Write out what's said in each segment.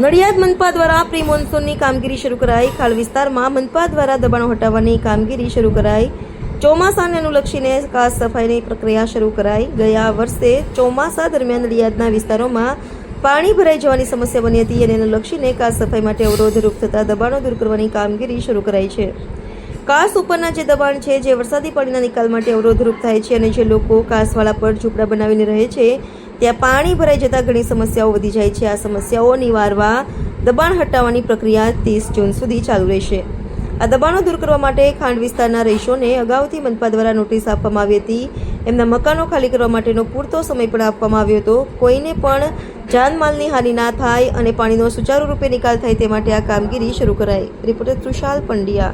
નડિયાદ મનપા દ્વારા પ્રી મોન્સૂનની કામગીરી શરૂ કરાઈ. ખાળ વિસ્તારમાં મનપા દ્વારા દબાણો હટાવવાની કામગીરી શરૂ કરાઈ. ચોમાસાને અનુલક્ષીને ખાસ સફાઈની પ્રક્રિયા શરૂ કરાઈ. ગયા વર્ષે ચોમાસા દરમિયાન નડિયાદના વિસ્તારોમાં પાણી ભરાઈ જવાની સમસ્યા બની હતી અને અનુલક્ષીને ખાસ સફાઈ માટે અવરોધરૂપ થતા દબાણો દૂર કરવાની કામગીરી શરૂ કરાઈ છે. કાસ ઉપરના જે દબાણ છે જે વરસાદી પાણીના નિકાલ માટે અવરોધરૂપ થાય છે અને જે લોકો કાસવાળા પર ઝૂંપડા બનાવીને રહે છે ત્યાં પાણી ભરાઈ જતાં ઘણી સમસ્યાઓ વધી જાય છે. આ સમસ્યાઓ નિવારવા દબાણ હટાવવાની પ્રક્રિયા 30 જૂન સુધી ચાલુ રહેશે. આ દબાણો દૂર કરવા માટે ખાંડ વિસ્તારના રહીશોને અગાઉથી મનપા દ્વારા નોટિસ આપવામાં આવી હતી. એમના મકાનો ખાલી કરવા માટેનો પૂરતો સમય પણ આપવામાં આવ્યો હતો. કોઈને પણ જાનમાલની હાનિ ના થાય અને પાણીનો સુચારુ રૂપે નિકાલ થાય તે માટે આ કામગીરી શરૂ કરાઈ. રિપોર્ટર તૃષાલ પંડ્યા.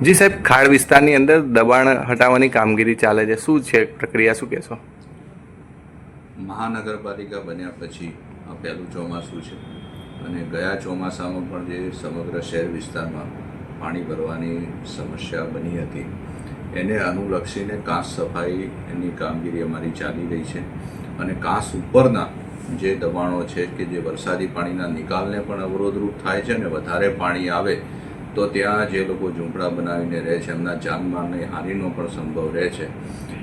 જી સાહેબ, ખાડ વિસ્તારની અંદર દબાણ હટાવવાની કામગીરી ચાલે છે, શું છે પ્રક્રિયા, શું કહેશો? મહાનગરપાલિકા બન્યા પછી આ પહેલું ચોમાસું છે અને ગયા ચોમાસામાં પણ જે સમગ્ર શહેર વિસ્તારમાં પાણી ભરવાની સમસ્યા બની હતી એને અનુલક્ષીને કાંસ સફાઈની કામગીરી અમારી ચાલી રહી છે અને કાંસ ઉપરના જે દબાણો છે કે જે વરસાદી પાણીના નિકાલને પણ અવરોધરૂપ થાય છે અને વધારે પાણી આવે તો ત્યાં જે લોકો ઝૂંપડા બનાવીને રહે છે એમના જાનમાલની હાનિનો પણ સંભવ રહે છે.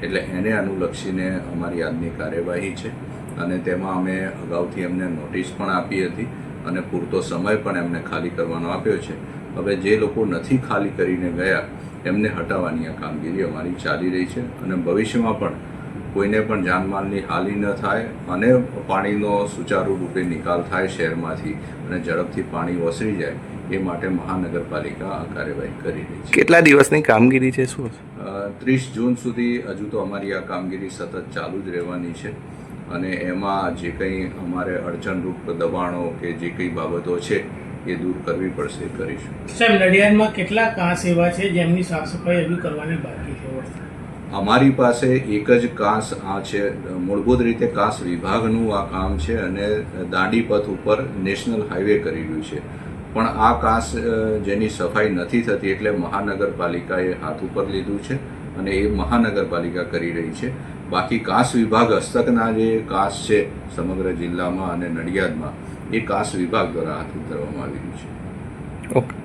એટલે એને અનુલક્ષીને અમારી આજની કાર્યવાહી છે અને તેમાં અમે અગાઉથી એમને નોટિસ પણ આપી હતી અને પૂરતો સમય પણ એમને ખાલી કરવાનો આપ્યો છે. હવે જે લોકો નથી ખાલી કરીને ગયા એમને હટાવવાની આ કામગીરી અમારી ચાલી રહી છે અને ભવિષ્યમાં પણ કોઈને પણ જાનમાલની હાનિ ન થાય અને પાણીનો સુચારુ રૂપે નિકાલ થાય શહેરમાંથી અને ઝડપથી પાણી ઓસરી જાય એ માટે મહાનગરપાલિકા આ કાર્યવાહી કરી રહી છે. કેટલા દિવસની કામગીરી છે? શું 30 જૂન સુધી હજુ તો અમારી આ કામગીરી સતત ચાલુ જ રહેવાની છે અને એમાં જે કંઈ અમારે અડચણરૂપ દબાણો કે જે કંઈ બાબતો છે એ દૂર કરવી પડશે, કરીશું. સાહેબ, નડિયાદમાં કેટલા કાંસ એવા છે જેમની સાફ સફાઈ હજુ કરવાની બાકી છે? અમારી પાસે એક જ કાંસ આ છે, મૂળભૂત રીતે કાંસ વિભાગનું આ કામ છે અને દાંડી પથ ઉપર નેશનલ હાઈવે કરી રહ્યું છે. પણ આ કાંસ જેની સફાઈ નથી થતી એટલે મહાનગરપાલિકાએ હાથ ઉપર લીધું છે અને એ મહાનગરપાલિકા કરી રહી છે. બાકી કાંસ વિભાગ હસ્તકના જે કાંસ છે સમગ્ર જિલ્લામાં અને નડિયાદમાં એ કાંસ વિભાગ દ્વારા હાથ ધરવામાં આવી રહ્યું છે. ઓકે.